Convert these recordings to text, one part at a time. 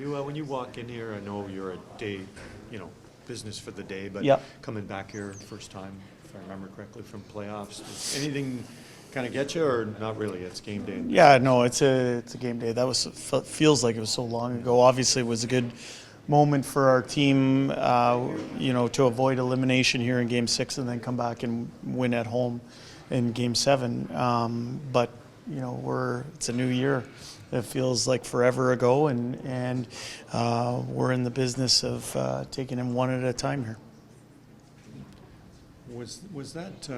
When you walk in here, I know you're a day, business for the day, but Yep. coming back here first time, if I remember correctly, from playoffs, does anything kind of get you, or not really? It's game day. Yeah, no, it's a game day. That feels like it was so long ago. Obviously, it was a good moment for our team, to avoid elimination here in Game 6 and then come back and win at home in Game 7. But it's a new year. It feels like forever ago, and we're in the business of taking them one at a time here. Was that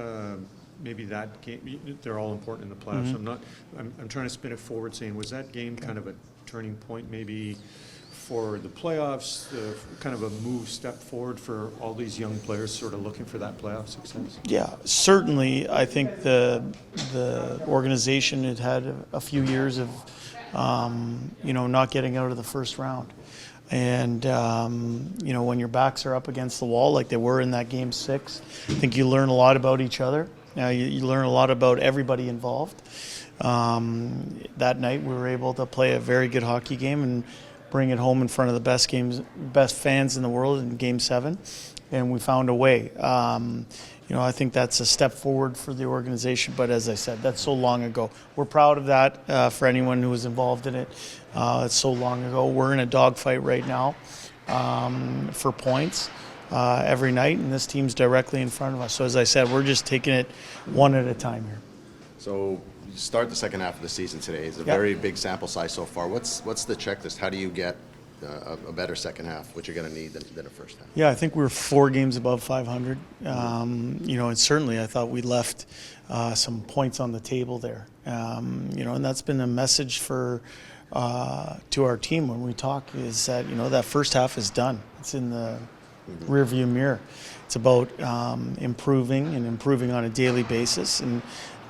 maybe that game? They're all important in the playoffs. Mm-hmm. I'm trying to spin it forward, saying, was that game kind of a turning point, maybe for the playoffs, kind of a step forward for all these young players, sort of looking for that playoff success? Yeah, certainly. I think the organization had a few years of not getting out of the first round. And, when your backs are up against the wall like they were in that Game 6, I think you learn a lot about each other. You learn a lot about everybody involved. That night we were able to play a very good hockey game and bring it home in front of the best fans in the world in Game 7, and we found a way. I think that's a step forward for the organization, but as I said, that's so long ago. We're proud of that for anyone who was involved in it. It's so long ago. We're in a dogfight right now for points every night, and this team's directly in front of us. So as I said, we're just taking it one at a time here. So you start the second half of the season today. It's a very big sample size so far. What's the checklist? How do you get a better second half, which you're going to need than a first half? Yeah, I think we were 4 games above 500. And certainly I thought we left some points on the table there. And that's been a message to our team when we talk, is that, that first half is done. It's in the rearview mirror. It's about improving on a daily basis. And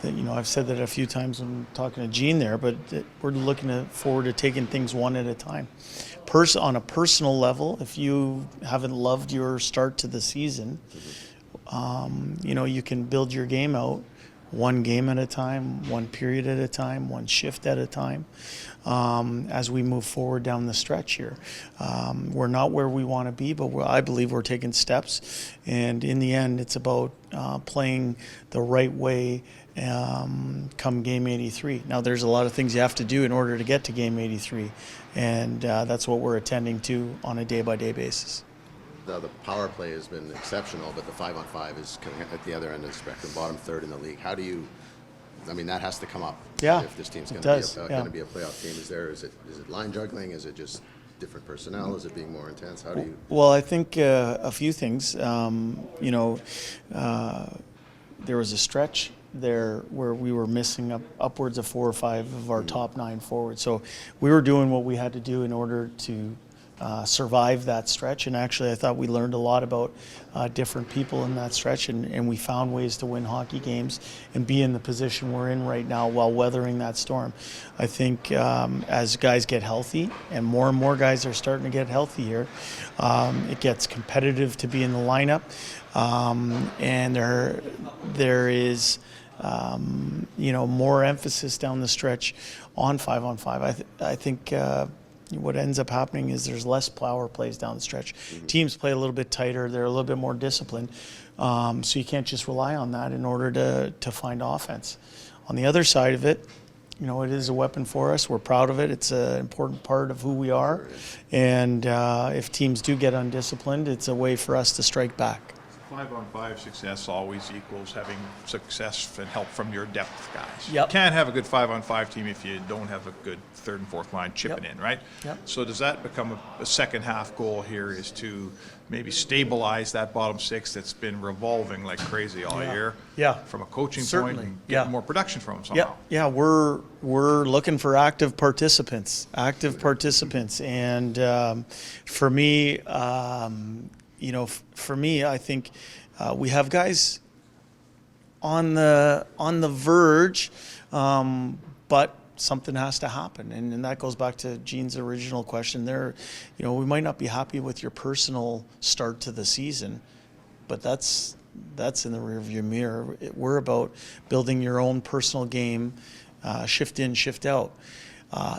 I've said that a few times when talking to Gene there, but we're looking forward to taking things one at a time. On a personal level, if you haven't loved your start to the season, you can build your game out one game at a time, one period at a time, one shift at a time, as we move forward down the stretch here. We're not where we want to be, but I believe we're taking steps. And in the end, it's about playing the right way come Game 83. Now, there's a lot of things you have to do in order to get to Game 83, and that's what we're attending to on a day-by-day basis. The power play has been exceptional, but the 5-on-5 is kind of at the other end of the spectrum, bottom third in the league. How do you? That has to come up. Yeah, if this team's going to be a playoff team. Is it line juggling? Is it just different personnel? Is it being more intense? How do you? Well, I think a few things. There was a stretch there where we were missing upwards of 4 or 5 of our top 9 forwards. So we were doing what we had to do in order to survive that stretch. And actually, I thought we learned a lot about different people in that stretch, and we found ways to win hockey games and be in the position we're in right now while weathering that storm. I think as guys get healthy, and more guys are starting to get healthy here, it gets competitive to be in the lineup, and there is more emphasis down the stretch on 5-on-5. I think what ends up happening is there's less power plays down the stretch. Mm-hmm. Teams play a little bit tighter. They're a little bit more disciplined. So you can't just rely on that in order to find offense. On the other side of it, it is a weapon for us. We're proud of it. It's an important part of who we are. And if teams do get undisciplined, it's a way for us to strike back. 5-on-5 success always equals having success and help from your depth guys. Yep. You can't have a good 5-on-5 team if you don't have a good third and fourth line chipping in, right? Yep. So does that become a second half goal here, is to maybe stabilize that bottom 6 that's been revolving like crazy all year? Yeah. From a coaching Certainly. point, and get more production from them somehow. Yeah. We're looking for active participants, and for me, I think we have guys on the verge, but something has to happen, and that goes back to Gene's original question. We might not be happy with your personal start to the season, but that's in the rearview mirror. We're about building your own personal game, shift in, shift out.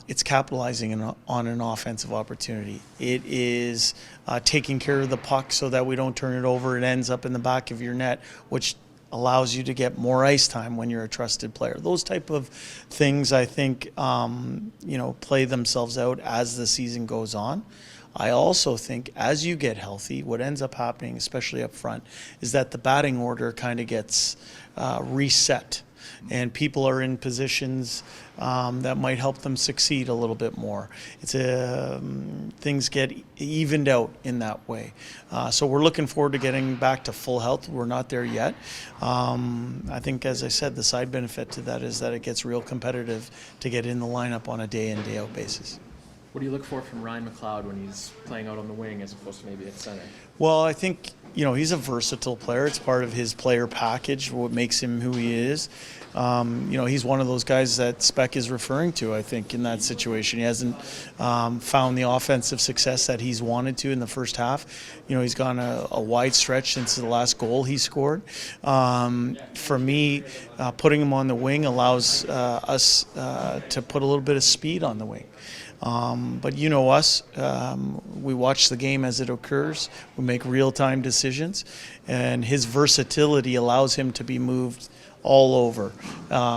it's capitalizing on an offensive opportunity. It is taking care of the puck so that we don't turn it over. It ends up in the back of your net, which allows you to get more ice time when you're a trusted player. Those type of things, I think, play themselves out as the season goes on. I also think as you get healthy, what ends up happening, especially up front, is that the batting order kind of gets reset, and people are in positions that might help them succeed a little bit more. Things get evened out in that way. So we're looking forward to getting back to full health. We're not there yet. I think, as I said, the side benefit to that is that it gets real competitive to get in the lineup on a day in, day out basis. What do you look for from Ryan McLeod when he's playing out on the wing as opposed to maybe at center? Well, I think, he's a versatile player. It's part of his player package, what makes him who he is. He's one of those guys that Speck is referring to, I think, in that situation. He hasn't found the offensive success that he's wanted to in the first half. He's gone a wide stretch since the last goal he scored. For me, putting him on the wing allows us to put a little bit of speed on the wing. But us, we watch the game as it occurs. We make real-time decisions, and his versatility allows him to be moved all over.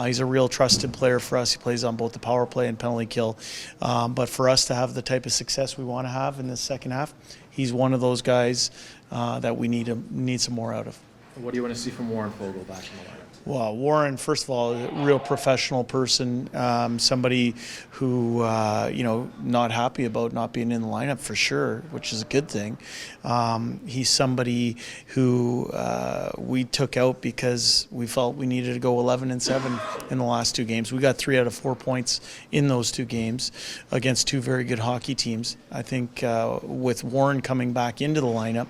He's a real trusted player for us. He plays on both the power play and penalty kill. But for us to have the type of success we want to have in the second half, he's one of those guys that we need some more out of. What do you want to see from Warren Fogle back in the lineup? Well, Warren, first of all, a real professional person, somebody who, not happy about not being in the lineup for sure, which is a good thing. He's somebody who we took out because we felt we needed to go 11-7 in the last two games. We got 3 out of 4 points in those two games against two very good hockey teams. I think with Warren coming back into the lineup,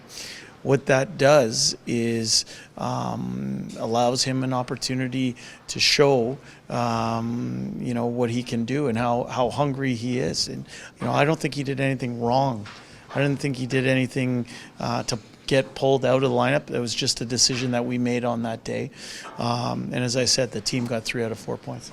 what that does is allows him an opportunity to show, what he can do and how hungry he is. And, I don't think he did anything wrong. I didn't think he did anything to get pulled out of the lineup. It was just a decision that we made on that day. And as I said, the team got 3 out of 4 points.